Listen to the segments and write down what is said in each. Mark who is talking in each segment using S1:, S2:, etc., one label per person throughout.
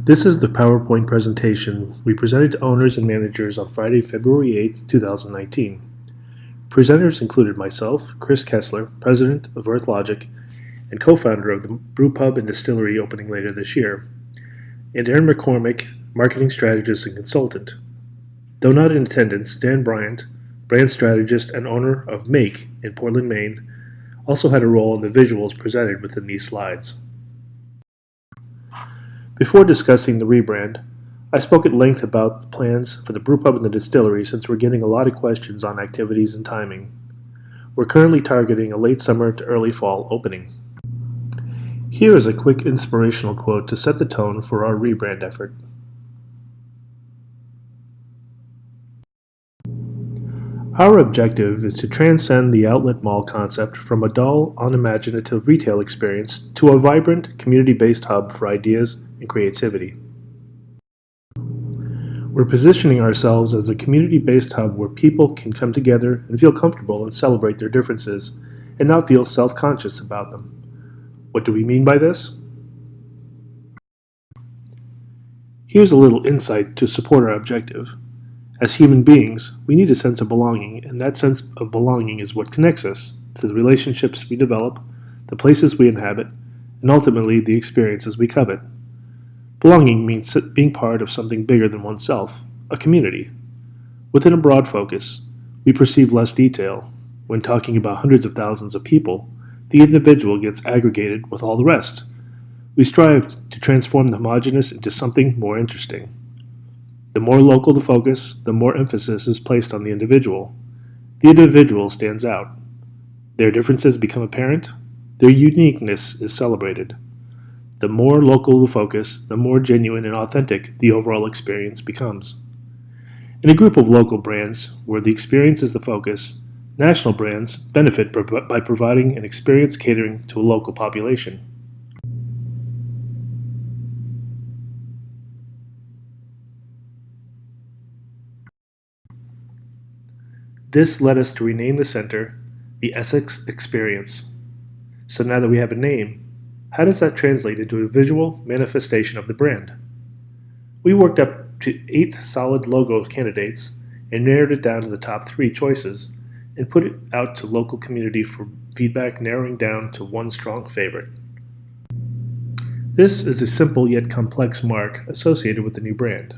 S1: This is the PowerPoint presentation we presented to owners and managers on Friday, February 8, 2019. Presenters included myself, Chris Kessler, President of EarthLogic and co-founder of the Brewpub and Distillery opening later this year, and Aaron McCormick, Marketing Strategist and Consultant. Though not in attendance, Dan Bryant, Brand Strategist and owner of Make in Portland, Maine, also had a role in the visuals presented within these slides. Before discussing the rebrand, I spoke at length about the plans for the brewpub and the distillery since we're getting a lot of questions on activities and timing. We're currently targeting a late summer to early fall opening. Here is a quick inspirational quote to set the tone for our rebrand effort. Our objective is to transcend the outlet mall concept from a dull, unimaginative retail experience to a vibrant, community-based hub for ideas and creativity. We're positioning ourselves as a community-based hub where people can come together and feel comfortable and celebrate their differences and not feel self-conscious about them. What do we mean by this? Here's a little insight to support our objective. As human beings, we need a sense of belonging, and that sense of belonging is what connects us to the relationships we develop, the places we inhabit, and ultimately the experiences we covet. Belonging means being part of something bigger than oneself, a community. Within a broad focus, we perceive less detail. When talking about hundreds of thousands of people, the individual gets aggregated with all the rest. We strive to transform the homogeneous into something more interesting. The more local the focus, the more emphasis is placed on the individual. The individual stands out. Their differences become apparent. Their uniqueness is celebrated. The more local the focus, the more genuine and authentic the overall experience becomes. In a group of local brands, where the experience is the focus, national brands benefit by providing an experience catering to a local population. This led us to rename the center the Essex Experience. So now that we have a name, how does that translate into a visual manifestation of the brand? We worked up to 8 solid logo candidates and narrowed it down to the top 3 choices and put it out to local community for feedback, narrowing down to one strong favorite. This is a simple yet complex mark associated with the new brand.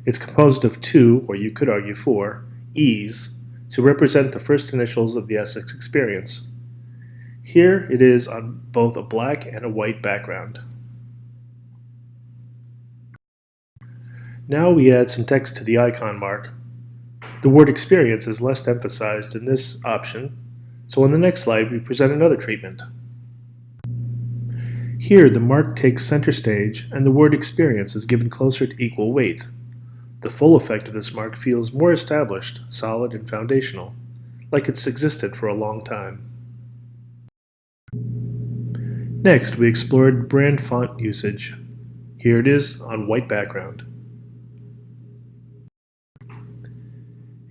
S1: It's composed of 2, or you could argue 4, E's to represent the first initials of the Essex Experience. Here it is on both a black and a white background. Now we add some text to the icon mark. The word experience is less emphasized in this option, so on the next slide we present another treatment. Here the mark takes center stage and the word experience is given closer to equal weight. The full effect of this mark feels more established, solid, and foundational, like it's existed for a long time. Next, we explored brand font usage. Here it is on white background.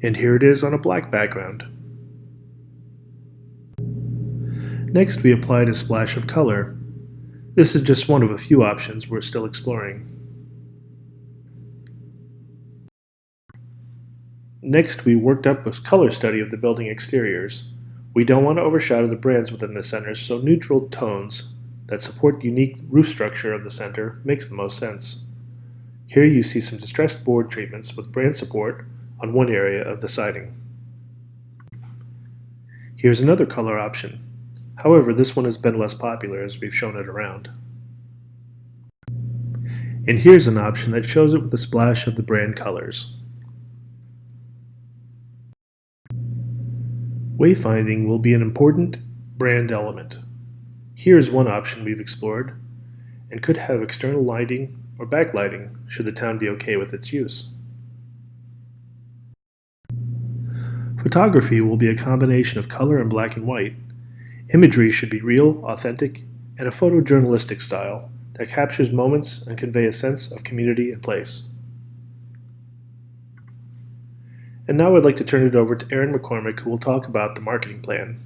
S1: And here it is on a black background. Next, we applied a splash of color. This is just one of a few options we're still exploring. Next, we worked up a color study of the building exteriors. We don't want to overshadow the brands within the center, so neutral tones that support the unique roof structure of the center makes the most sense. Here you see some distressed board treatments with brand support on one area of the siding. Here's another color option. However, this one has been less popular as we've shown it around. And here's an option that shows it with a splash of the brand colors. Wayfinding will be an important brand element. Here's one option we've explored, and could have external lighting or backlighting should the town be okay with its use. Photography will be a combination of color and black and white. Imagery should be real, authentic, and a photojournalistic style that captures moments and convey a sense of community and place. And now I'd like to turn it over to Aaron McCormick, who will talk about the marketing plan.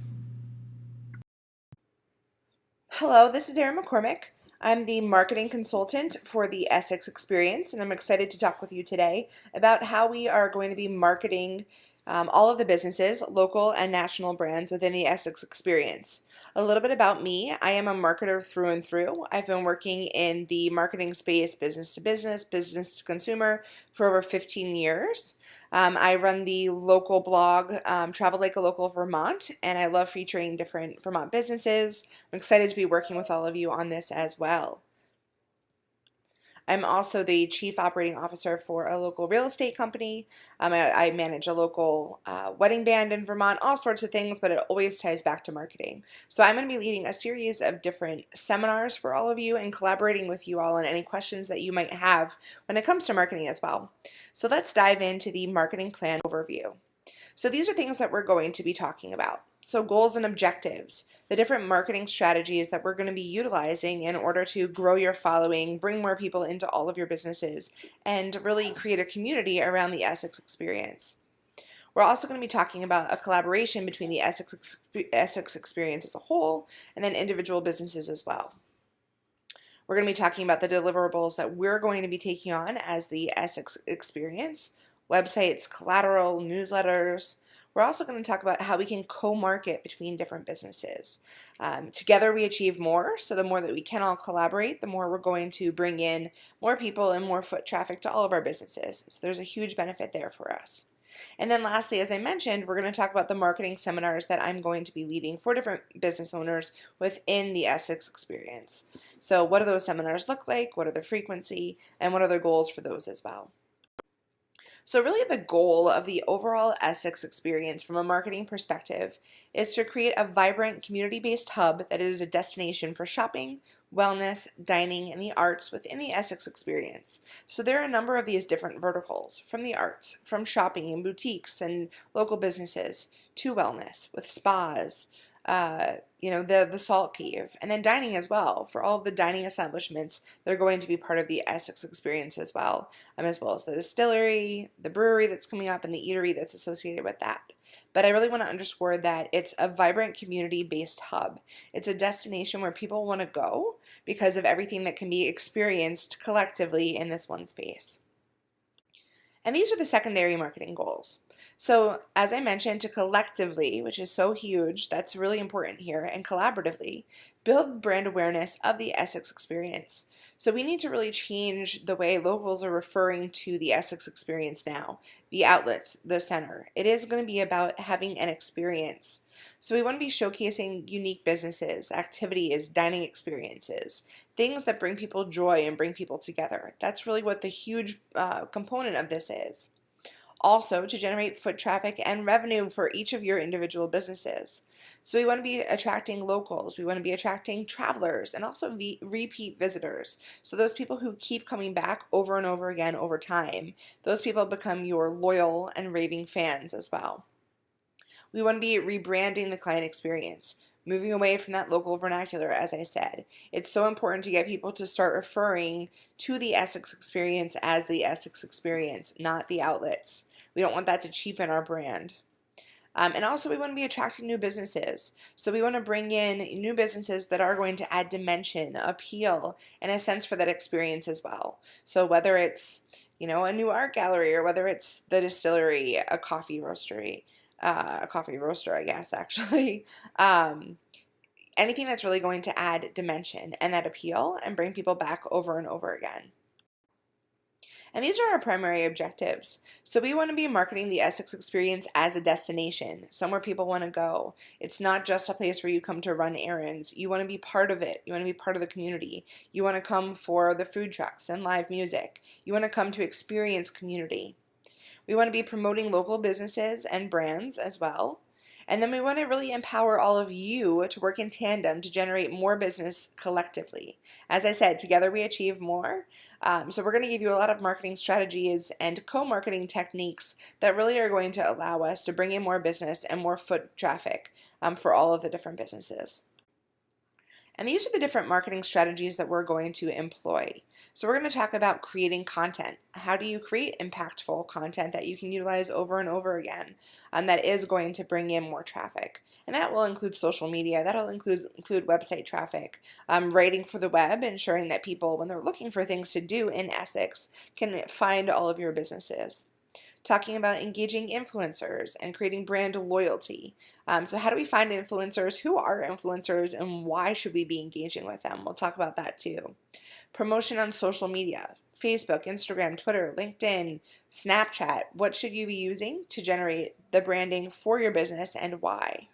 S2: Hello, this is Erin McCormick. I'm the marketing consultant for the Essex Experience, and I'm excited to talk with you today about how we are going to be marketing all of the businesses, local and national brands within the Essex Experience. A little bit about me. I am a marketer through and through. I've been working in the marketing space, business to business, business to consumer, for over 15 years. I run the local blog, Travel Like a Local Vermont, and I love featuring different Vermont businesses. I'm excited to be working with all of you on this as well. I'm also the chief operating officer for a local real estate company. I manage a local wedding band in Vermont, all sorts of things, but it always ties back to marketing. So I'm going to be leading a series of different seminars for all of you and collaborating with you all on any questions that you might have when it comes to marketing as well. So let's dive into the marketing plan overview. So these are things that we're going to be talking about. So goals and objectives, the different marketing strategies that we're going to be utilizing in order to grow your following, bring more people into all of your businesses, and really create a community around the Essex Experience. We're also going to be talking about a collaboration between the Essex Experience as a whole and then individual businesses as well. We're going to be talking about the deliverables that we're going to be taking on as the Essex Experience, websites, collateral, newsletters. We're also going to talk about how we can co-market between different businesses. Together we achieve more, so the more that we can all collaborate, the more we're going to bring in more people and more foot traffic to all of our businesses. So there's a huge benefit there for us. And then lastly, as I mentioned, we're going to talk about the marketing seminars that I'm going to be leading for different business owners within the Essex Experience. So what do those seminars look like? What are the frequency? And what are the goals for those as well? So really the goal of the overall Essex Experience from a marketing perspective is to create a vibrant community-based hub that is a destination for shopping, wellness, dining, and the arts within the Essex Experience. So there are a number of these different verticals, from the arts, from shopping and boutiques and local businesses, to wellness with spas, the Salt Cave, and then dining as well. For all of the dining establishments, they're going to be part of the Essex Experience as well as the distillery, the brewery that's coming up, and the eatery that's associated with that. But I really want to underscore that it's a vibrant community-based hub. It's a destination where people want to go because of everything that can be experienced collectively in this one space. And these are the secondary marketing goals. So as I mentioned, to collectively, which is so huge, that's really important here, and collaboratively, build brand awareness of the Essex Experience. So we need to really change the way locals are referring to the Essex Experience now, the outlets, the center. It is going to be about having an experience. So we want to be showcasing unique businesses, activities, dining experiences, things that bring people joy and bring people together. That's really what the huge component of this is. Also, to generate foot traffic and revenue for each of your individual businesses. So we want to be attracting locals, we want to be attracting travelers, and also repeat visitors. So those people who keep coming back over and over again over time, those people become your loyal and raving fans as well. We want to be rebranding the client experience, moving away from that local vernacular, as I said. It's so important to get people to start referring to the Essex Experience as the Essex Experience, not the outlets. We don't want that to cheapen our brand. And also we want to be attracting new businesses. So we want to bring in new businesses that are going to add dimension, appeal, and a sense for that experience as well. So whether it's, a new art gallery, or whether it's the distillery, a coffee roastery, a coffee roaster, I guess, actually. Anything that's really going to add dimension and that appeal and bring people back over and over again. And these are our primary objectives. So we want to be marketing the Essex Experience as a destination, somewhere people want to go. It's not just a place where you come to run errands. You want to be part of it. You want to be part of the community. You want to come for the food trucks and live music. You want to come to experience community. We want to be promoting local businesses and brands as well. And then we want to really empower all of you to work in tandem to generate more business collectively. As I said, together we achieve more. So we're going to give you a lot of marketing strategies and co-marketing techniques that really are going to allow us to bring in more business and more foot traffic for all of the different businesses. And these are the different marketing strategies that we're going to employ. So we're going to talk about creating content. How do you create impactful content that you can utilize over and over again, and that is going to bring in more traffic? And that will include social media. That'll include website traffic, writing for the web, ensuring that people, when they're looking for things to do in Essex, can find all of your businesses. Talking about engaging influencers and creating brand loyalty. So how do we find influencers? Who are influencers and why should we be engaging with them? We'll talk about that too. Promotion on social media, Facebook, Instagram, Twitter, LinkedIn, Snapchat. What should you be using to generate the branding for your business and why?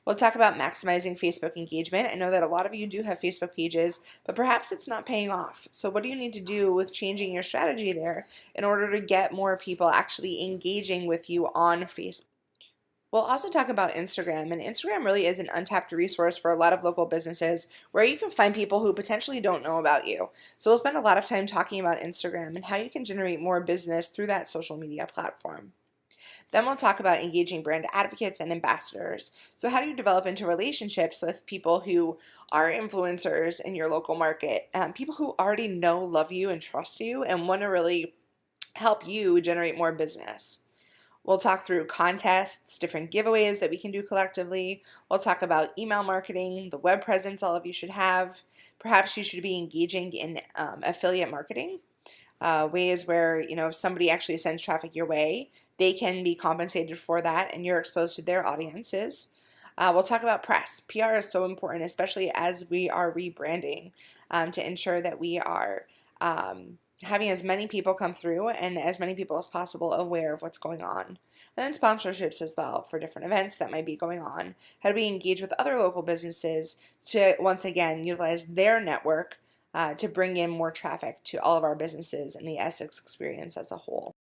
S2: We'll talk about maximizing Facebook engagement. I know that a lot of you do have Facebook pages, but perhaps it's not paying off. So what do you need to do with changing your strategy there in order to get more people actually engaging with you on Facebook? We'll also talk about Instagram, and Instagram really is an untapped resource for a lot of local businesses where you can find people who potentially don't know about you. So we'll spend a lot of time talking about Instagram and how you can generate more business through that social media platform. Then we'll talk about engaging brand advocates and ambassadors. So how do you develop into relationships with people who are influencers in your local market, people who already know, love you, and trust you and want to really help you generate more business? We'll talk through contests, different giveaways that we can do collectively. We'll talk about email marketing, the web presence all of you should have. Perhaps you should be engaging in affiliate marketing, ways where, if somebody actually sends traffic your way, they can be compensated for that and you're exposed to their audiences. We'll talk about press. PR is so important, especially as we are rebranding, to ensure that we are having as many people come through and as many people as possible aware of what's going on. And then sponsorships as well for different events that might be going on. How do we engage with other local businesses to, once again, utilize their network to bring in more traffic to all of our businesses and the Essex experience as a whole?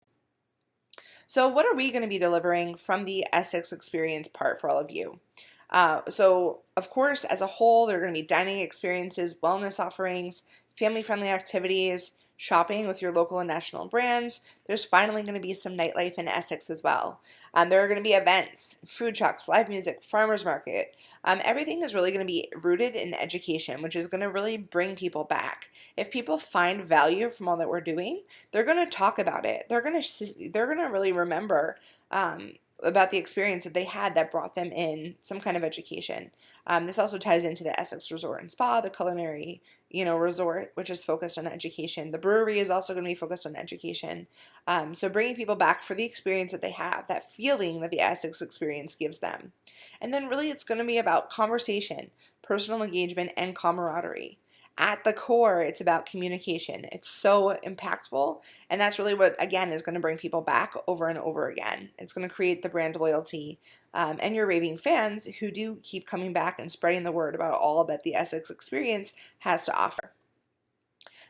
S2: So what are we going to be delivering from the Essex experience part for all of you? So of course, as a whole, there are going to be dining experiences, wellness offerings, family-friendly activities, shopping with your local and national brands. There's finally going to be some nightlife in Essex as well. There are going to be events, food trucks, live music, farmers market. Everything is really going to be rooted in education, which is going to really bring people back. If people find value from all that we're doing, they're going to talk about it. They're going to really remember about the experience that they had that brought them in some kind of education. This also ties into the Essex Resort and Spa, the culinary, resort, which is focused on education. The brewery is also going to be focused on education. So bringing people back for the experience that they have, that feeling that the Essex experience gives them. And then really it's going to be about conversation, personal engagement, and camaraderie. At the core, it's about communication. It's so impactful, and that's really what, again, is going to bring people back over and over again. It's going to create the brand loyalty and your raving fans who do keep coming back and spreading the word about all that the Essex experience has to offer.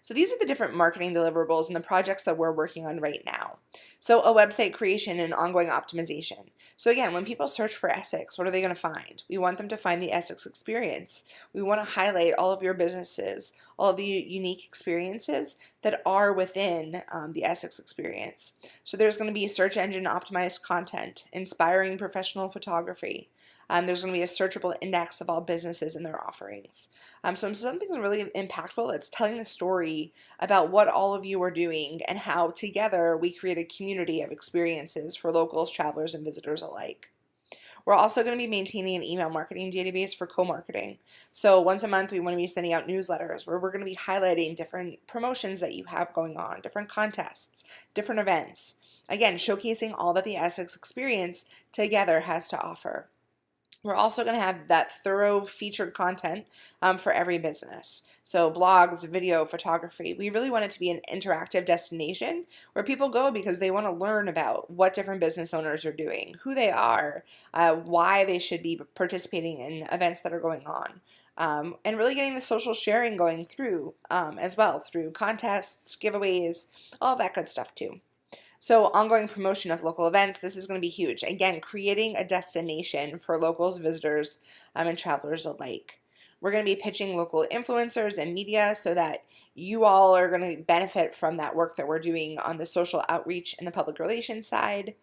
S2: So these are the different marketing deliverables and the projects that we're working on right now. So a website creation and ongoing optimization. So again, when people search for Essex, what are they going to find? We want them to find the Essex experience. We want to highlight all of your businesses, all of the unique experiences that are within the Essex experience. So there's going to be search engine optimized content, inspiring professional photography. There's going to be a searchable index of all businesses and their offerings. So something really impactful that's telling the story about what all of you are doing and how together we create a community of experiences for locals, travelers, and visitors alike. We're also going to be maintaining an email marketing database for co-marketing. So once a month, we want to be sending out newsletters where we're going to be highlighting different promotions that you have going on, different contests, different events. Again, showcasing all that the Essex experience together has to offer. We're also going to have that thorough featured content for every business. So blogs, video, photography. We really want it to be an interactive destination where people go because they want to learn about what different business owners are doing, who they are, why they should be participating in events that are going on. And really getting the social sharing going through as well, through contests, giveaways, all that good stuff too. So ongoing promotion of local events, this is going to be huge. Again, creating a destination for locals, visitors, and travelers alike. We're going to be pitching local influencers and media so that you all are going to benefit from that work that we're doing on the social outreach and the public relations side.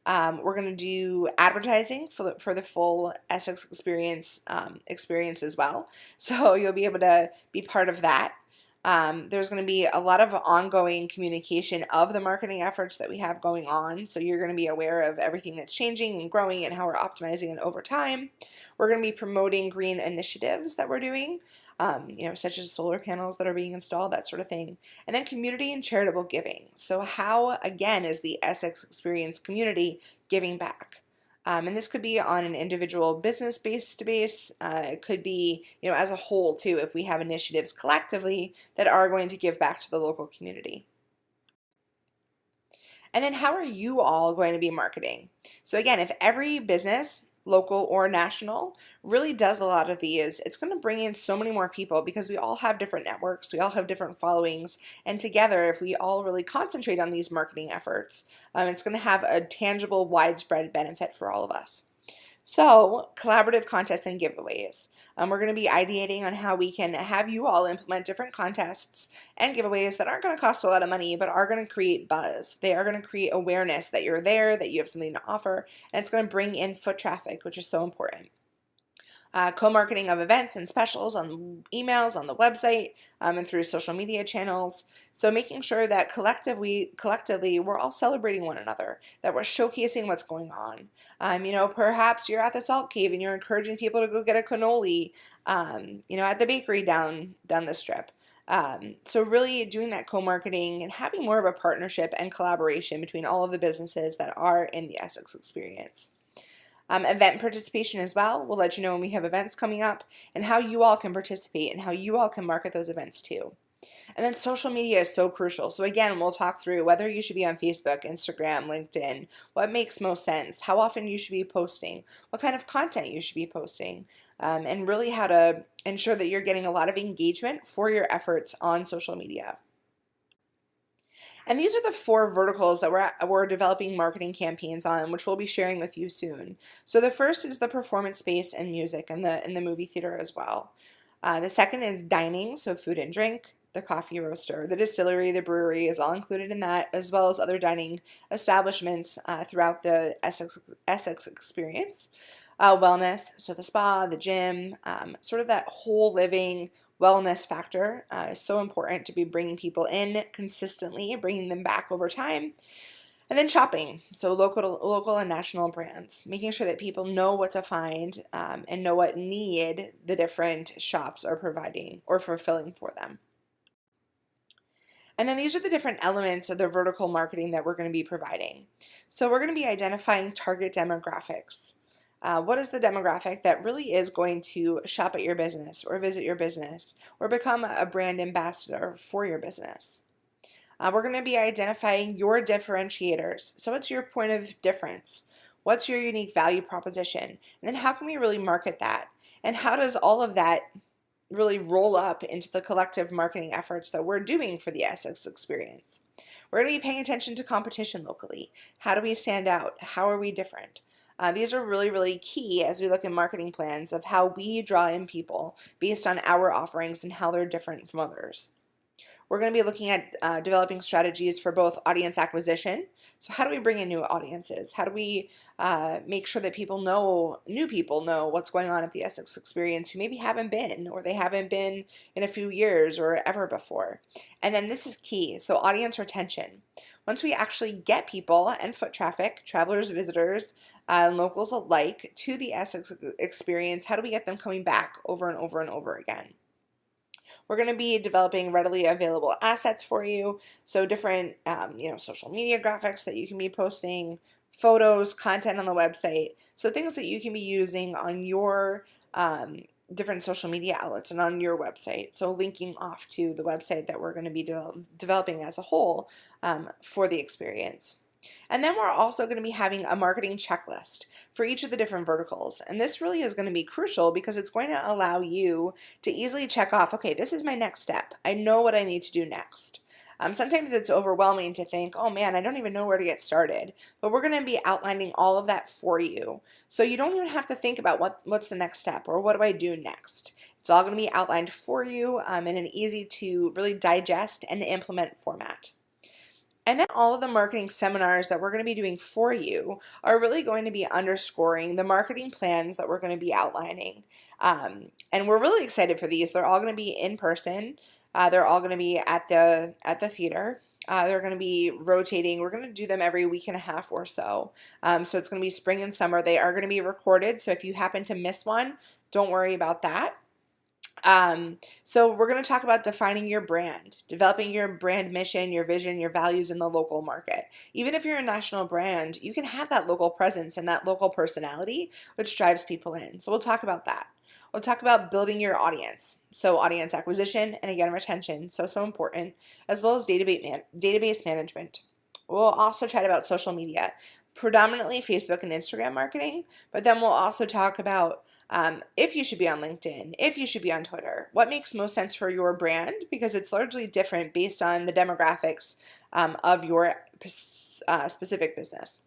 S2: We're going to do advertising for the full Essex experience as well. So you'll be able to be part of that. There's going to be a lot of ongoing communication of the marketing efforts that we have going on. So you're going to be aware of everything that's changing and growing and how we're optimizing it over time. We're going to be promoting green initiatives that we're doing, such as solar panels that are being installed, that sort of thing. And then community and charitable giving. So how, again, is the Essex Experience community giving back? And this could be on an individual business base. It could be, as a whole too, if we have initiatives collectively that are going to give back to the local community. And then how are you all going to be marketing? So again, if every business, local or national, really does a lot of these, it's going to bring in so many more people because we all have different networks, we all have different followings, and together, if we all really concentrate on these marketing efforts, it's going to have a tangible, widespread benefit for all of us. So, collaborative contests and giveaways. We're going to be ideating on how we can have you all implement different contests and giveaways that aren't going to cost a lot of money, but are going to create buzz. They are going to create awareness that you're there, that you have something to offer, and it's going to bring in foot traffic, which is so important. Co-marketing of events and specials on emails, on the website, and through social media channels. So making sure that collectively we're all celebrating one another, that we're showcasing what's going on. Perhaps you're at the Salt Cave and you're encouraging people to go get a cannoli, at the bakery down the strip. So really doing that co-marketing and having more of a partnership and collaboration between all of the businesses that are in the Essex Experience. Event participation as well. We'll let you know when we have events coming up and how you all can participate and how you all can market those events too. And then social media is so crucial. So again, we'll talk through whether you should be on Facebook, Instagram, LinkedIn, what makes most sense, how often you should be posting, what kind of content you should be posting, and really how to ensure that you're getting a lot of engagement for your efforts on social media. And these are the 4 verticals that we're developing marketing campaigns on, which we'll be sharing with you soon. So the first is the performance space and music and the movie theater as well. The second is dining, so food and drink. The coffee roaster, the distillery, the brewery is all included in that, as well as other dining establishments throughout the Essex experience. Wellness, so the spa, the gym, sort of that whole living wellness factor is so important to be bringing people in consistently, bringing them back over time. And then shopping, so local and national brands, making sure that people know what to find and know what need the different shops are providing or fulfilling for them. And then these are the different elements of the vertical marketing that we're going to be providing. So we're going to be identifying target demographics. What is the demographic that really is going to shop at your business or visit your business or become a brand ambassador for your business? We're going to be identifying your differentiators. So what's your point of difference? What's your unique value proposition? And then how can we really market that? And how does all of that really roll up into the collective marketing efforts that we're doing for the Essex Experience? We're going to be paying attention to competition locally. How do we stand out? How are we different? These are really, really key as we look at marketing plans of how we draw in people based on our offerings and how they're different from others. We're going to be looking at developing strategies for both audience acquisition. So how do we bring in new audiences? How do we make sure that new people know what's going on at the Essex Experience who maybe haven't been or they haven't been in a few years or ever before? And then this is key. So audience retention. Once we actually get people and foot traffic, travelers, visitors, locals alike to the Essex Experience, how do we get them coming back over and over and over again? We're going to be developing readily available assets for you. So different, social media graphics that you can be posting, photos, content on the website. So things that you can be using on your different social media outlets and on your website. So linking off to the website that we're going to be developing as a whole for the experience. And then we're also going to be having a marketing checklist for each of the different verticals. And this really is going to be crucial because it's going to allow you to easily check off, okay, this is my next step. I know what I need to do next. Sometimes it's overwhelming to think, oh man, I don't even know where to get started. But we're going to be outlining all of that for you. So you don't even have to think about what's the next step or what do I do next. It's all going to be outlined for you in an easy to really digest and implement format. And then all of the marketing seminars that we're going to be doing for you are really going to be underscoring the marketing plans that we're going to be outlining. And we're really excited for these. They're all going to be in person. They're all going to be at the theater. They're going to be rotating. We're going to do them every week and a half or so. So it's going to be spring and summer. They are going to be recorded. So if you happen to miss one, don't worry about that. So we're going to talk about defining your brand, developing your brand mission, your vision, your values in the local market. Even if you're a national brand, you can have that local presence and that local personality, which drives people in. So we'll talk about that. We'll talk about building your audience. So audience acquisition and again, retention. So important, as well as database management. We'll also chat about social media, predominantly Facebook and Instagram marketing, but then we'll also talk about if you should be on LinkedIn, if you should be on Twitter, what makes most sense for your brand, because it's largely different based on the demographics of your specific business.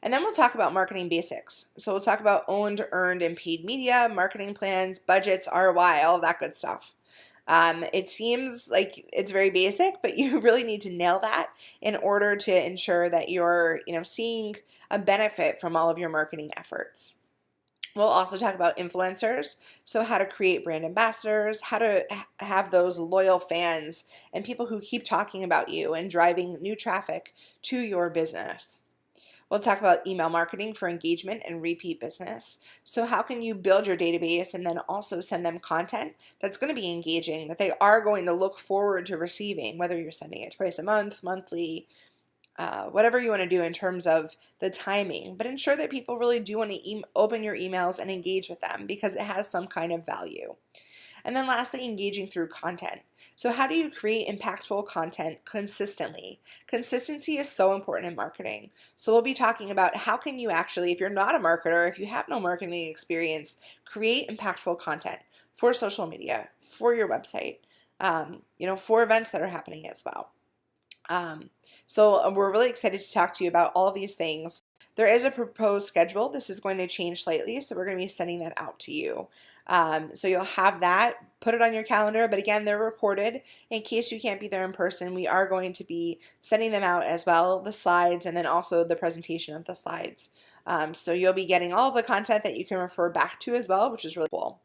S2: And then we'll talk about marketing basics. So we'll talk about owned, earned, and paid media, marketing plans, budgets, ROI, all that good stuff. It seems like it's very basic, but you really need to nail that in order to ensure that you're, seeing a benefit from all of your marketing efforts. We'll also talk about influencers, so how to create brand ambassadors, how to have those loyal fans and people who keep talking about you and driving new traffic to your business. We'll talk about email marketing for engagement and repeat business. So how can you build your database and then also send them content that's going to be engaging, that they are going to look forward to receiving, whether you're sending it twice a month, monthly, whatever you want to do in terms of the timing, but ensure that people really do want to open your emails and engage with them because it has some kind of value. And then lastly, engaging through content. So how do you create impactful content consistently? Consistency is so important in marketing. So we'll be talking about how can you actually, if you're not a marketer, if you have no marketing experience, create impactful content for social media, for your website, for events that are happening as well. So we're really excited to talk to you about all of these things. There is a proposed schedule. This is going to change slightly, so we're going to be sending that out to you. So you'll have that, put it on your calendar, but again, they're recorded in case you can't be there in person. We are going to be sending them out as well, the slides, and then also the presentation of the slides. So you'll be getting all of the content that you can refer back to as well, which is really cool.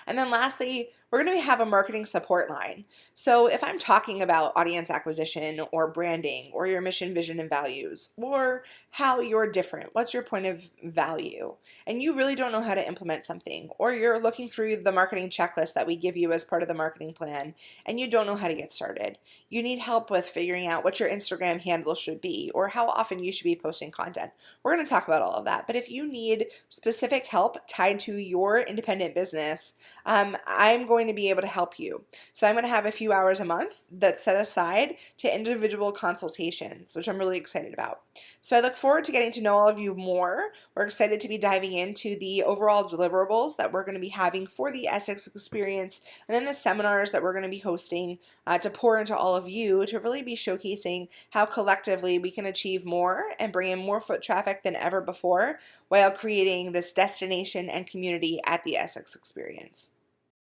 S2: And then lastly, we're going to have a marketing support line. So if I'm talking about audience acquisition or branding or your mission, vision, and values, or how you're different, what's your point of value, and you really don't know how to implement something, or you're looking through the marketing checklist that we give you as part of the marketing plan, and you don't know how to get started, you need help with figuring out what your Instagram handle should be, or how often you should be posting content. We're going to talk about all of that. But if you need specific help tied to your independent business, I'm going to be able to help you. So I'm going to have a few hours a month that's set aside to individual consultations, which I'm really excited about. So I look forward to getting to know all of you more. We're excited to be diving into the overall deliverables that we're going to be having for the Essex experience, and then the seminars that we're going to be hosting to pour into all of you to really be showcasing how collectively we can achieve more and bring in more foot traffic than ever before while creating this destination and community at the Essex experience.